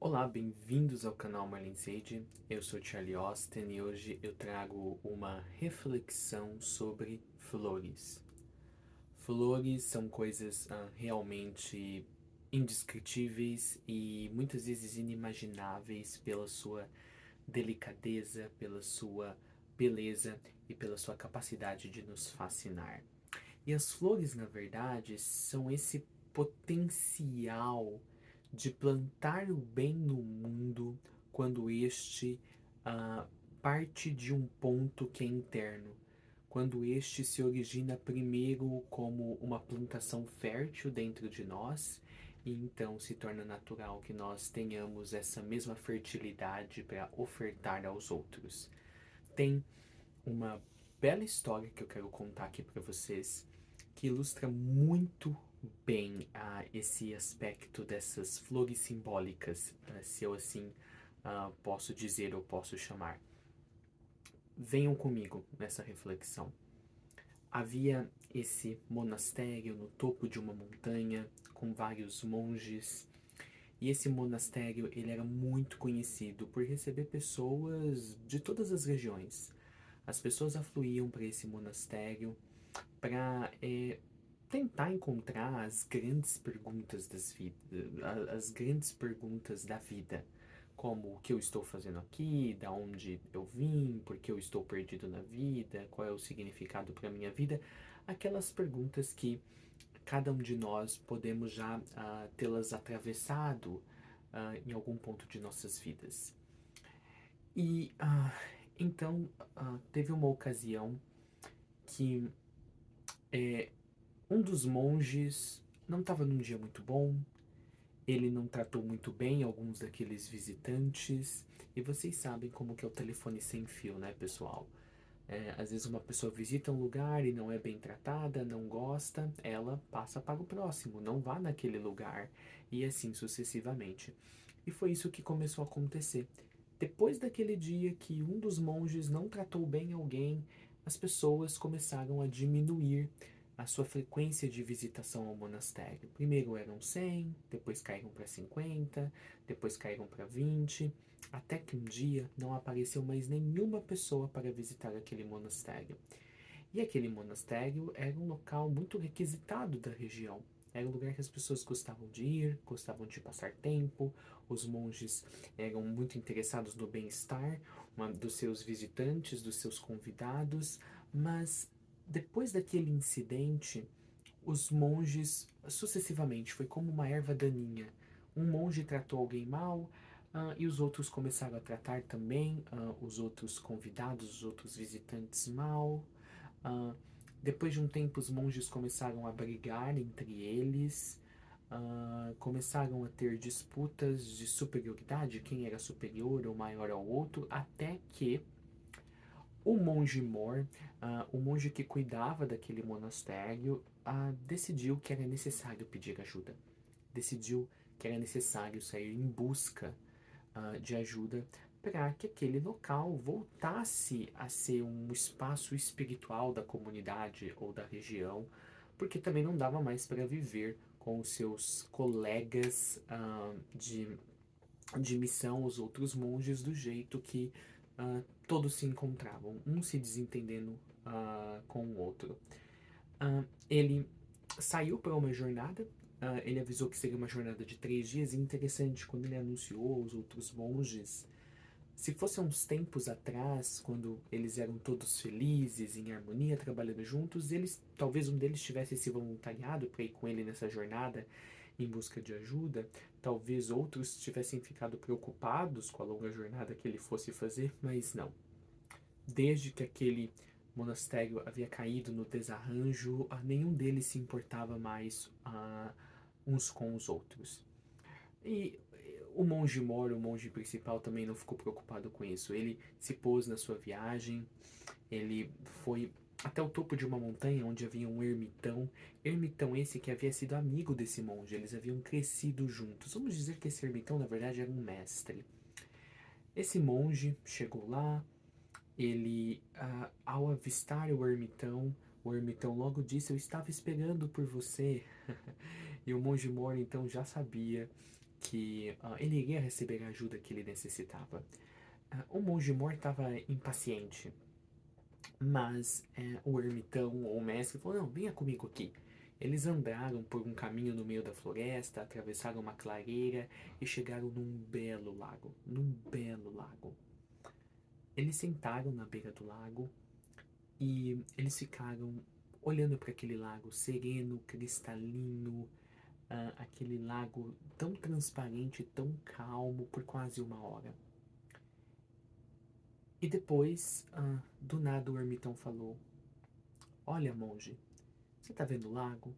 Olá, bem-vindos ao canal Marlene Sage. Eu sou Charlie Austin e hoje eu trago uma reflexão sobre flores. Flores são coisas realmente indescritíveis e muitas vezes inimagináveis pela sua delicadeza, pela sua beleza e pela sua capacidade de nos fascinar. E as flores, na verdade, são esse potencial de plantar o bem no mundo quando este ah, parte de um ponto que é interno. Quando este se origina primeiro como uma plantação fértil dentro de nós, e então se torna natural que nós tenhamos essa mesma fertilidade para ofertar aos outros. Tem uma bela história que eu quero contar aqui para vocês que ilustra muito bem esse aspecto dessas flores simbólicas, se eu assim posso dizer ou posso chamar. Venham comigo nessa reflexão. Havia esse monastério no topo de uma montanha com vários monges. E esse monastério ele era muito conhecido por receber pessoas de todas as regiões. As pessoas afluíam para esse monastério para tentar encontrar as grandes perguntas as grandes perguntas da vida, como o que eu estou fazendo aqui, da onde eu vim, por que eu estou perdido na vida, qual é o significado para minha vida, aquelas perguntas que cada um de nós podemos já tê-las atravessado em algum ponto de nossas vidas. E então teve uma ocasião que um dos monges não estava num dia muito bom, ele não tratou muito bem alguns daqueles visitantes, e vocês sabem como que é o telefone sem fio, né, pessoal? Às vezes uma pessoa visita um lugar e não é bem tratada, não gosta, ela passa para o próximo, não vá naquele lugar, e assim sucessivamente. E foi isso que começou a acontecer. Depois daquele dia que um dos monges não tratou bem alguém, as pessoas começaram a diminuir a sua frequência de visitação ao monastério. Primeiro eram 100, depois caíram para 50, depois caíram para 20, até que um dia não apareceu mais nenhuma pessoa para visitar aquele monastério. E aquele monastério era um local muito requisitado da região. Era um lugar que as pessoas gostavam de ir, gostavam de passar tempo, os monges eram muito interessados no bem-estar dos seus visitantes, dos seus convidados, mas depois daquele incidente, os monges sucessivamente foi como uma erva daninha. Um monge tratou alguém mal, e os outros começaram a tratar também os outros convidados, os outros visitantes mal. Ah, Depois de um tempo, os monges começaram a brigar entre eles, começaram a ter disputas de superioridade, quem era superior ou maior ao outro, até que o monge Mor, o monge que cuidava daquele monastério, decidiu que era necessário pedir ajuda. Decidiu que era necessário sair em busca de ajuda para que aquele local voltasse a ser um espaço espiritual da comunidade ou da região, porque também não dava mais para viver com os seus colegas de missão, os outros monges, do jeito que todos se encontravam, um se desentendendo com o outro. Ele saiu para uma jornada. Ele avisou que seria uma jornada de 3 dias. E interessante, quando ele anunciou aos outros monges, se fosse uns tempos atrás, quando eles eram todos felizes, em harmonia, trabalhando juntos, eles, talvez um deles tivesse se voluntariado para ir com ele nessa jornada em busca de ajuda, talvez outros tivessem ficado preocupados com a longa jornada que ele fosse fazer, mas não. Desde que aquele monastério havia caído no desarranjo, nenhum deles se importava mais uns com os outros. E o monge Moro, o monge principal, também não ficou preocupado com isso. Ele se pôs na sua viagem, ele foi até o topo de uma montanha onde havia um ermitão. Ermitão esse que havia sido amigo desse monge, eles haviam crescido juntos. Vamos dizer que esse ermitão, na verdade, era um mestre. Esse monge chegou lá, ele, ao avistar o ermitão logo disse: Eu estava esperando por você. E o monge Moro então já sabia que ele iria receber a ajuda que ele necessitava. O monge Mor estava impaciente, mas o ermitão, ou o mestre, falou: não, venha comigo aqui. Eles andaram por um caminho no meio da floresta, atravessaram uma clareira e chegaram num belo lago. Num belo lago. Eles sentaram na beira do lago e eles ficaram olhando para aquele lago sereno, cristalino, aquele lago tão transparente, tão calmo por quase uma hora. E depois, do nada, o ermitão falou: olha, monge, você tá vendo o lago?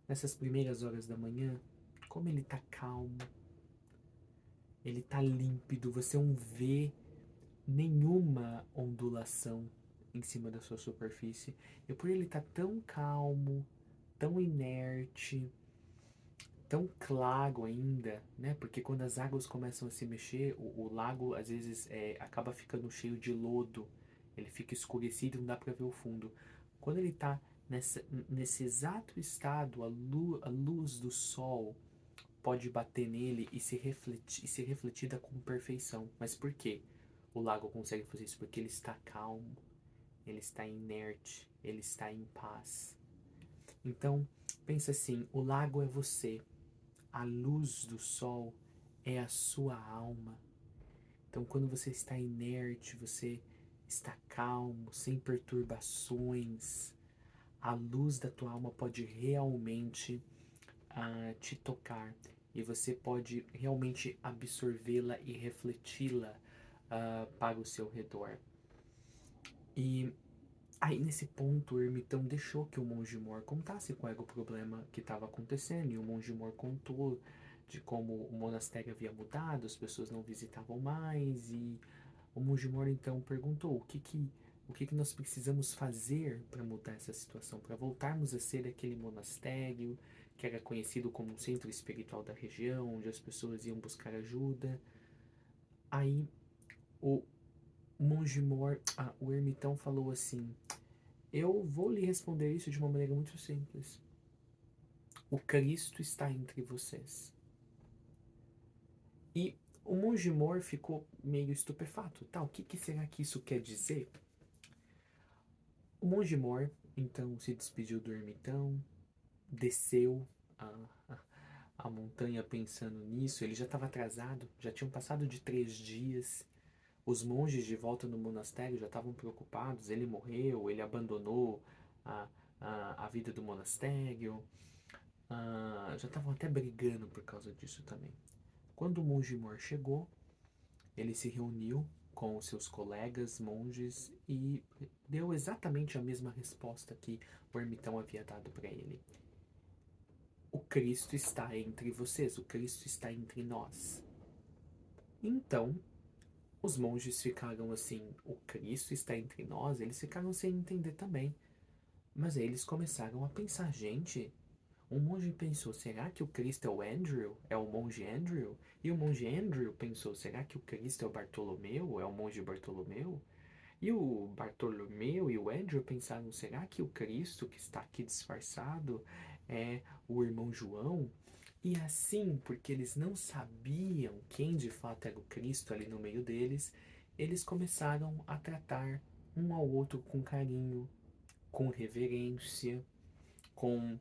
Nessas primeiras horas da manhã, como ele tá calmo, ele tá límpido, você não vê nenhuma ondulação em cima da sua superfície. E por ele estar tão calmo, tão inerte, tão claro ainda, né? Porque quando as águas começam a se mexer, o lago às vezes acaba ficando cheio de lodo, ele fica escurecido e não dá para ver o fundo. Quando ele está nesse exato estado, a luz do sol pode bater nele e ser refletida com perfeição. Mas por quê? O lago consegue fazer isso porque ele está calmo, ele está inerte, ele está em paz. Então, pensa assim, o lago é você, a luz do sol é a sua alma. Então, quando você está inerte, você está calmo, sem perturbações, a luz da tua alma pode realmente te tocar e você pode realmente absorvê-la e refleti-la para o seu redor. E aí, nesse ponto, o ermitão deixou que o monge Mor contasse qual era o problema que estava acontecendo. E o monge Mor contou de como o monastério havia mudado, as pessoas não visitavam mais. E o monge Mor então perguntou o que nós precisamos fazer para mudar essa situação, para voltarmos a ser aquele monastério que era conhecido como um centro espiritual da região, onde as pessoas iam buscar ajuda. Aí o monge Mor, o ermitão falou assim: eu vou lhe responder isso de uma maneira muito simples. O Cristo está entre vocês. E o monge Mor ficou meio estupefato. Tá, o que será que isso quer dizer? O monge Mor, então, se despediu do ermitão, desceu a montanha pensando nisso. Ele já estava atrasado, já tinham passado de 3 dias. Os monges de volta no monastério já estavam preocupados. Ele morreu, ele abandonou a, a vida do monastério. Já estavam até brigando por causa disso também. Quando o monge Mor chegou, ele se reuniu com os seus colegas monges e deu exatamente a mesma resposta que o ermitão havia dado para ele. O Cristo está entre vocês, o Cristo está entre nós. Então, os monges ficaram assim, o Cristo está entre nós? Eles ficaram sem entender também. Mas aí eles começaram a pensar, gente, um monge pensou, será que o Cristo é o Andrew? É o monge Andrew? E o monge Andrew pensou, será que o Cristo é o Bartolomeu? É o monge Bartolomeu? E o Bartolomeu e o Andrew pensaram, será que o Cristo que está aqui disfarçado é o irmão João? E assim, porque eles não sabiam quem de fato era o Cristo ali no meio deles, eles começaram a tratar um ao outro com carinho, com reverência, com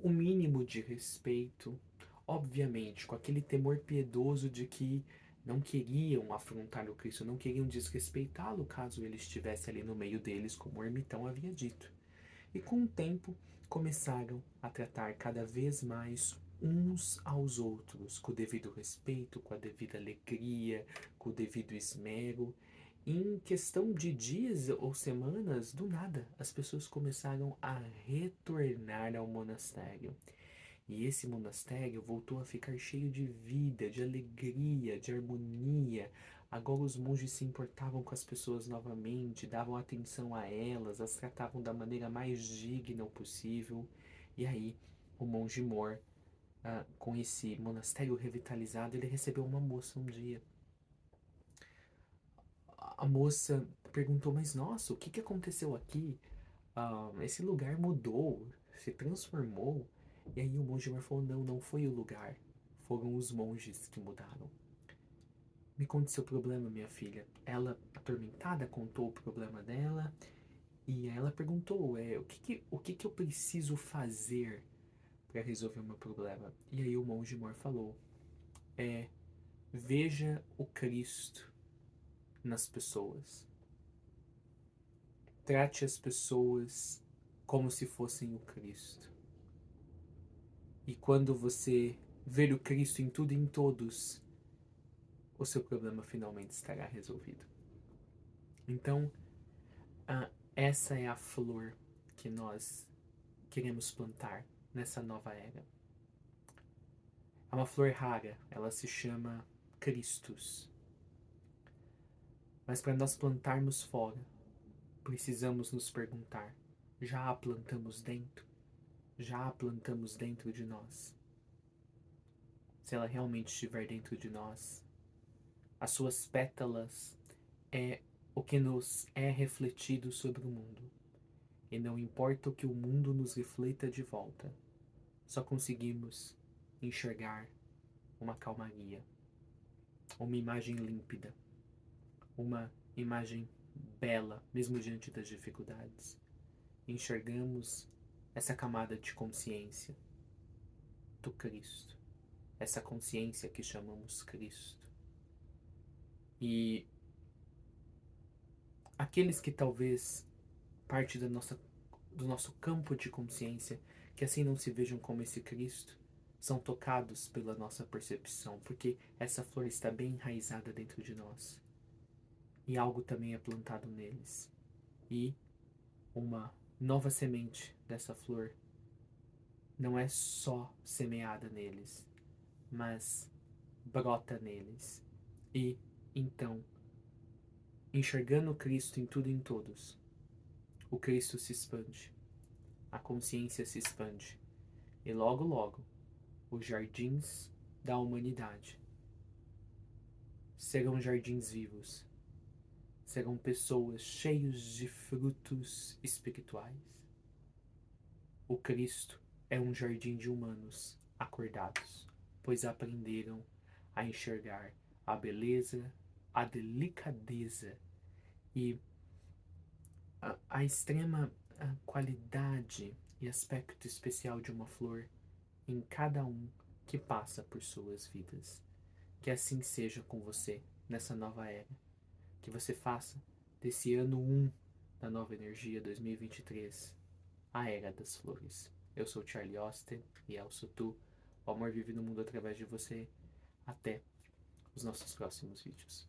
o mínimo de respeito, obviamente com aquele temor piedoso de que não queriam afrontar o Cristo, não queriam desrespeitá-lo caso ele estivesse ali no meio deles, como o ermitão havia dito. E com o tempo começaram a tratar cada vez mais uns aos outros, com o devido respeito, com a devida alegria, com o devido esmero. Em questão de dias ou semanas, do nada, as pessoas começaram a retornar ao monastério. E esse monastério voltou a ficar cheio de vida, de alegria, de harmonia. Agora os monges se importavam com as pessoas novamente, davam atenção a elas, as tratavam da maneira mais digna possível. E aí, o monge Mor, com esse monastério revitalizado, ele recebeu uma moça um dia. A moça perguntou, mas nossa, o que aconteceu aqui? Esse lugar mudou, se transformou. E aí o monge Mor falou, não, não foi o lugar, foram os monges que mudaram. Me conte seu problema, minha filha. Ela, atormentada, contou o problema dela e ela perguntou, o que que eu preciso fazer para resolver o meu problema? E aí o monge mor falou, veja o Cristo nas pessoas. Trate as pessoas como se fossem o Cristo. E quando você ver o Cristo em tudo e em todos, o seu problema finalmente estará resolvido. Então, essa é a flor que nós queremos plantar nessa nova era. É uma flor rara, ela se chama Christus. Mas para nós plantarmos fora, precisamos nos perguntar: já a plantamos dentro? Já a plantamos dentro de nós? Se ela realmente estiver dentro de nós, as suas pétalas é o que nos é refletido sobre o mundo. E não importa o que o mundo nos reflita de volta, só conseguimos enxergar uma calmaria, uma imagem límpida, uma imagem bela, mesmo diante das dificuldades. Enxergamos essa camada de consciência do Cristo, essa consciência que chamamos Cristo. E aqueles que talvez parte do nosso campo de consciência, que assim não se vejam como esse Cristo, são tocados pela nossa percepção, porque essa flor está bem enraizada dentro de nós. E algo também é plantado neles. E uma nova semente dessa flor não é só semeada neles, mas brota neles. E então, enxergando Cristo em tudo e em todos, o Cristo se expande, a consciência se expande, e logo, logo, os jardins da humanidade serão jardins vivos, serão pessoas cheias de frutos espirituais. O Cristo é um jardim de humanos acordados, pois aprenderam a enxergar a beleza, a delicadeza e a extrema qualidade e aspecto especial de uma flor em cada um que passa por suas vidas. Que assim seja com você nessa nova era. Que você faça desse ano 1 da nova energia 2023 a era das flores. Eu sou Charlie Austin e Elso Tu. O amor vive no mundo através de você. Até os nossos próximos vídeos.